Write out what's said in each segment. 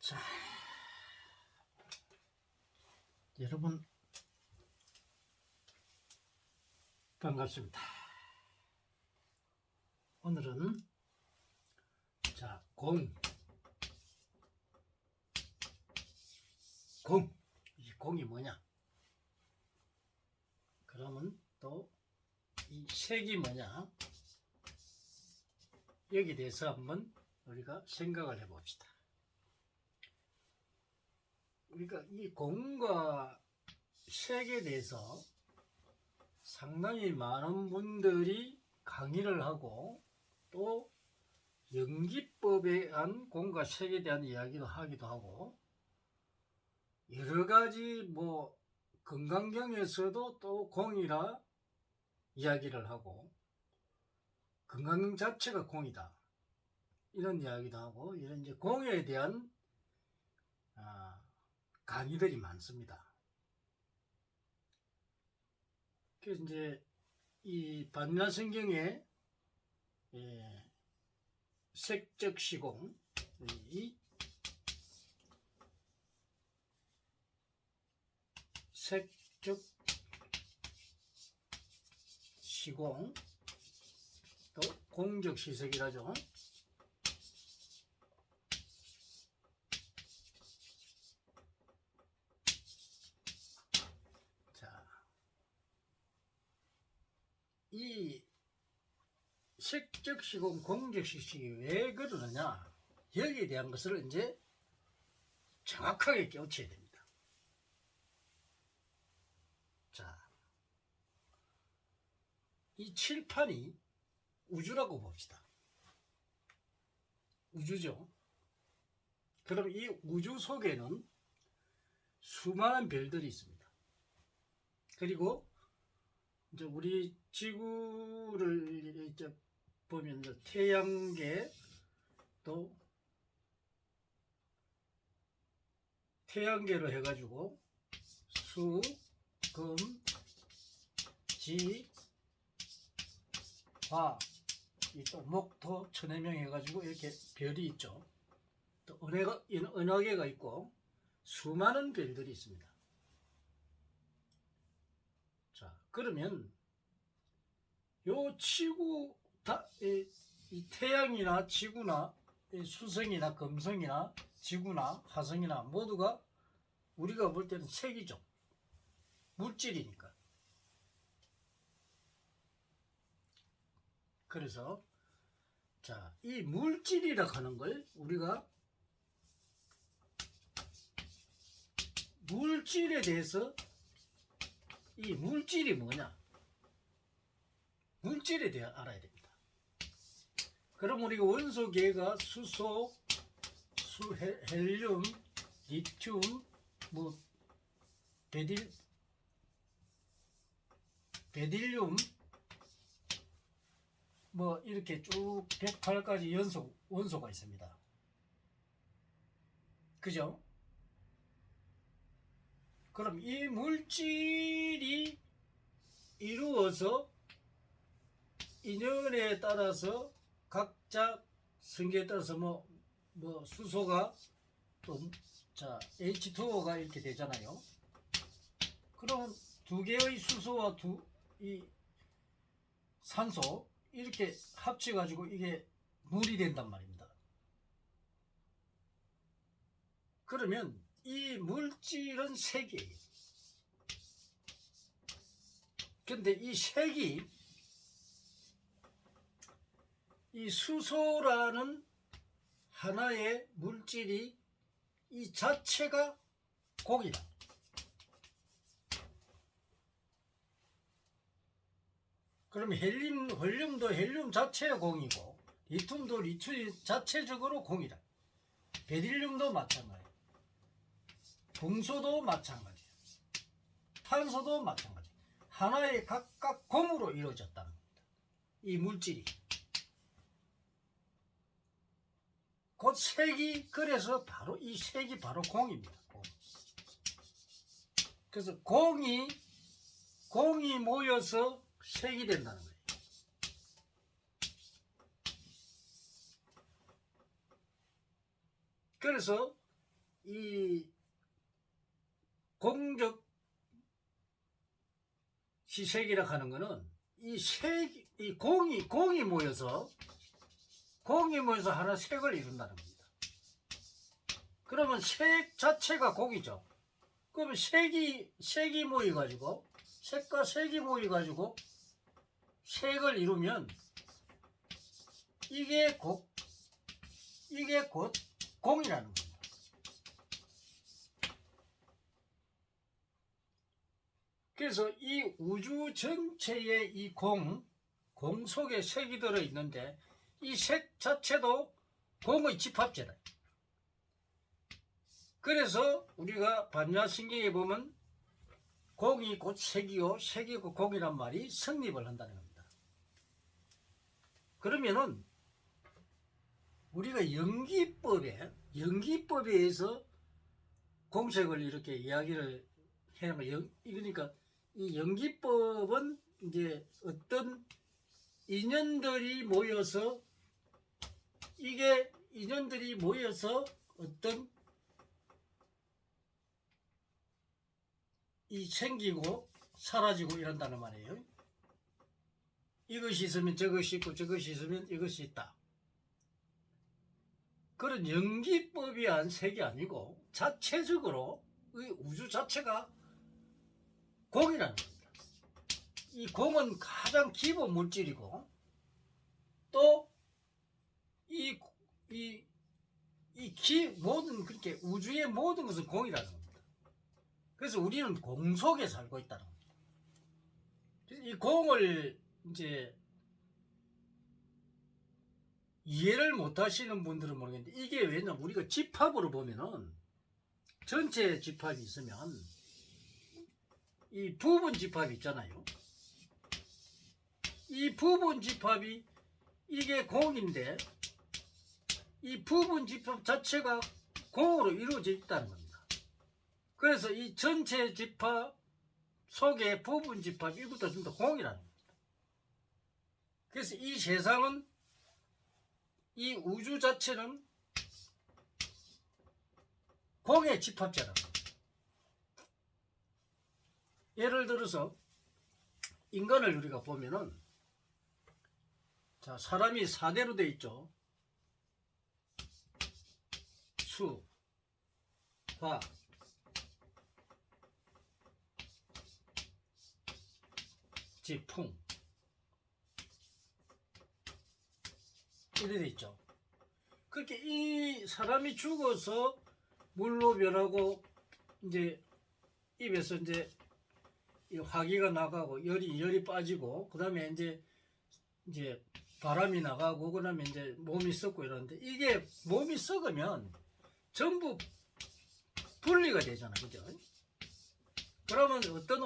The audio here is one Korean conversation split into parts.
자, 여러분 반갑습니다. 오늘은 이 공이 뭐냐? 그러면 또 이 색이 뭐냐? 여기에 대해서 한번 우리가 생각을 해봅시다. 우리가 이 공과 색에 대해서 상당히 많은 분들이 강의를 하고 또 연기법에 대한 공과 색에 대한 이야기도 하기도 하고 여러 가지 건강경에서도 또 공이라 이야기를 하고 건강경 자체가 공이다 이런 이야기도 하고 이런 이제 공에 대한 강의들이 많습니다. 그래서 이제 이 반야성경에 색적 시공, 이 색적 시공 또 공적 시색이라죠. 자, 이 색적 시공, 공적 시식이 왜 그러느냐? 여기에 대한 것을 이제 정확하게 깨우쳐야 됩니다. 자, 이 칠판이 우주라고 봅시다. 우주죠. 그럼 이 우주 속에는 수많은 별들이 있습니다. 그리고 이제 우리 지구를 이제 보면 태양계 또 태양계로 해가지고 수, 금, 지, 화, 또 목, 토, 천해명 해가지고 이렇게 별이 있죠. 또 은하계가 있고 수많은 별들이 있습니다. 자, 그러면 요 지구 이 태양이나 지구나 수성이나 금성이나 지구나 화성이나 모두가 우리가 볼 때는 색이죠. 물질이니까. 그래서 자, 이 물질이라 하는 걸 우리가 물질에 대해서 이 물질이 뭐냐? 물질에 대해 알아야 됩니다. 그럼 우리가 원소계가 수소, 헬륨, 리튬, 베딜륨 이렇게 쭉 108가지 원소가 있습니다. 그죠? 그럼 이 물질이 이루어서 인연에 따라서 각자 성계에 따라서 수소가 또 H2O가 이렇게 되잖아요. 그럼 두 개의 수소와 이 산소 이렇게 합쳐가지고 이게 물이 된단 말입니다. 그러면 이 물질은 색이에요. 근데 이 색이 이 수소라는 하나의 물질이 이 자체가 공이다. 그럼 헬륨도 헬륨 자체가 공이고 리튬도 리튬 자체적으로 공이다. 베릴륨도 마찬가지예요. 동소도 마찬가지예요. 탄소도 마찬가지예요. 하나의 각각 공으로 이루어졌다는 겁니다. 이 물질이. 곧 색이 그래서 바로 이 색이 바로 공입니다. 공. 그래서 공이 모여서 색이 된다는 거예요. 그래서 이 공적 시색이라 하는 거는 이 공이 모여서 하나 색을 이룬다는 겁니다. 그러면 색 자체가 공이죠. 그러면 색이 모여가지고 색과 색이 모여가지고 색을 이루면 이게 곧 공이라는 겁니다. 그래서 이 우주 전체에 이 공 속에 색이 들어 있는데 이 색 자체도 공의 집합체다. 그래서 우리가 반야신경에 보면 공이 곧 색이요 색이 곧 공이란 말이 성립을 한다는 겁니다. 그러면은 우리가 연기법에 의해서 공색을 이렇게 이야기를 해야 하는 그러니까 이 연기법은 이제 어떤 인연들이 모여서 어떤 이 생기고 사라지고 이런다는 말이에요. 이것이 있으면 저것이 있고 저것이 있으면 이것이 있다. 그런 연기법이 한 색이 아니고 자체적으로 이 우주 자체가 공이라는 겁니다. 이 공은 가장 기본 물질이고 또 모든 그렇게 우주의 모든 것은 공이라는 겁니다. 그래서 우리는 공 속에 살고 있다는 겁니다. 이 공을 이제 이해를 못 하시는 분들은 모르겠는데 이게 왜냐면 우리가 집합으로 보면은 전체 집합이 있으면 이 부분 집합이 있잖아요. 이 부분 집합이 이게 공인데 이 부분 집합 자체가 공으로 이루어져 있다는 겁니다. 그래서 이 전체 집합 속에 부분 집합 이것도 전부 공이라는 겁니다. 그래서 이 세상은 이 우주 자체는 공의 집합체라는 겁니다. 예를 들어서 인간을 우리가 보면은 자, 사람이 4대로 되어 있죠. 수, 화, 지, 풍 이래 되어 있죠. 그렇게 이 사람이 죽어서 물로 변하고 이제 입에서 이제 이 화기가 나가고 열이 빠지고 그다음에 이제 바람이 나가고 그다음에 이제 몸이 썩고 이러는데 이게 몸이 썩으면 전부 분리가 되잖아, 그죠? 그러면 어떤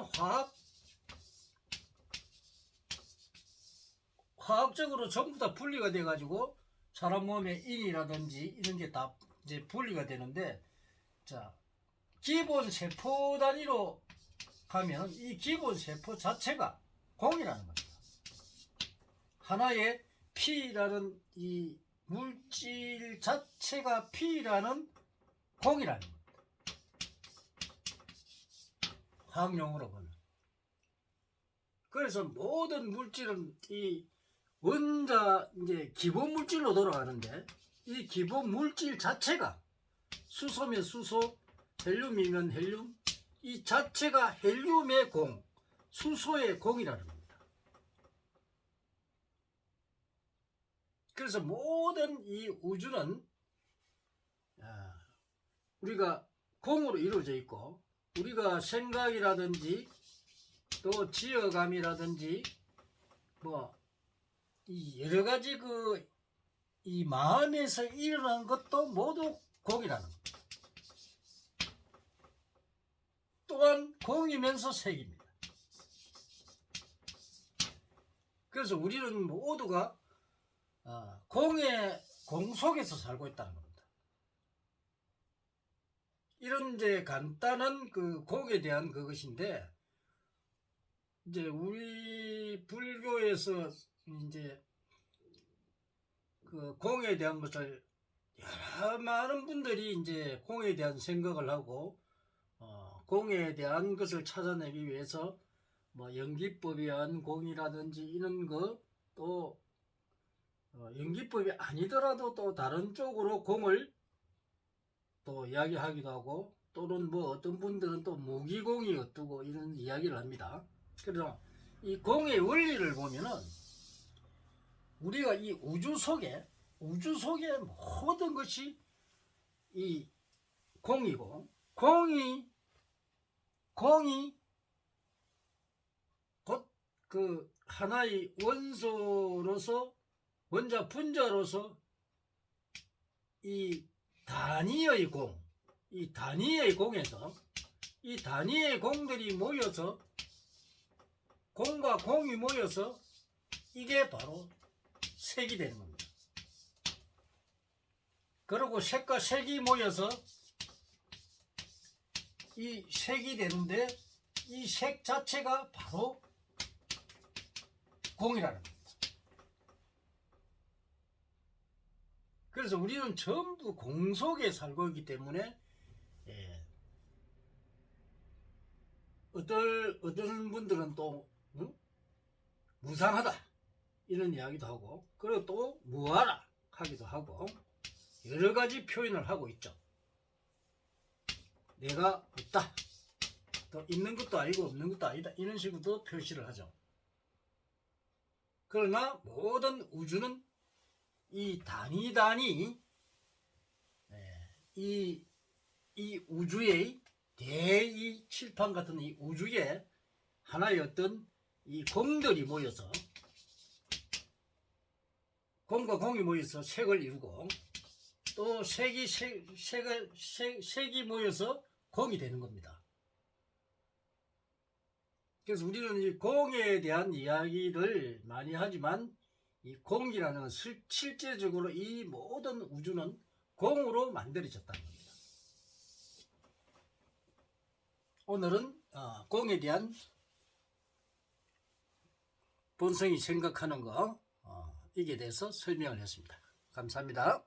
화학적으로 전부 다 분리가 돼 가지고 사람 몸의 인이라든지 이런 게 다 이제 분리가 되는데 자 기본 세포 단위로 가면 이 기본 세포 자체가 공이라는 겁니다. 하나의 피라는 이 물질 자체가 피라는 공이라는 겁니다. 화학용어로 보면. 그래서 모든 물질은 이 원자 이제 기본 물질로 돌아가는데 이 기본 물질 자체가 수소면 수소, 헬륨이면 헬륨, 이 자체가 헬륨의 공, 수소의 공이라는 겁니다. 그래서 모든 이 우주는 우리가 공으로 이루어져 있고 우리가 생각이라든지 또 지어감이라든지 뭐 이 여러 가지 이 마음에서 일어나는 것도 모두 공이라는 겁니다. 또한 공이면서 색입니다. 그래서 우리는 모두가 공 속에서 살고 있다는 겁니다. 이런 이제 간단한 그 공에 대한 그것인데 이제 우리 불교에서 이제 그 공에 대한 것을 여러 많은 분들이 이제 공에 대한 생각을 하고 공에 대한 것을 찾아내기 위해서 뭐 연기법에 의한 공이라든지 이런 거또 연기법이 아니더라도 또 다른 쪽으로 공을 또 이야기하기도 하고 또는 뭐 어떤 분들은 또 무기공이 어떠고 이런 이야기를 합니다. 그래서 이 공의 원리를 보면은 우리가 이 우주 속에 모든 것이 이 공이고 공이 곧 그 하나의 원소로서 원자 분자로서 이 단위의 공에서 이 단위의 공들이 모여서 공과 공이 모여서 이게 바로 색이 되는 겁니다. 그리고 색과 색이 모여서 이 색이 되는데 이 색 자체가 바로 공이라는 겁니다. 그래서 우리는 전부 공 속에 살고 있기 때문에 어떤 분들은 또 무상하다 이런 이야기도 하고 그리고 또 무하라 하기도 하고 여러 가지 표현을 하고 있죠. 내가 없다, 또 있는 것도 아니고 없는 것도 아니다 이런 식으로도 표시를 하죠. 그러나 모든 우주는 이 단위 이 우주의 대이 칠판 같은 이 우주에 하나의 어떤 이 공들이 모여서 공과 공이 모여서 색을 이루고 또 색이 모여서 공이 되는 겁니다. 그래서 우리는 이 공에 대한 이야기를 많이 하지만 이 공이라는 실제적으로 이 모든 우주는 공으로 만들어졌다는 겁니다. 오늘은 공에 대한 본성이 생각하는 거 이게 대해서 설명을 했습니다. 감사합니다.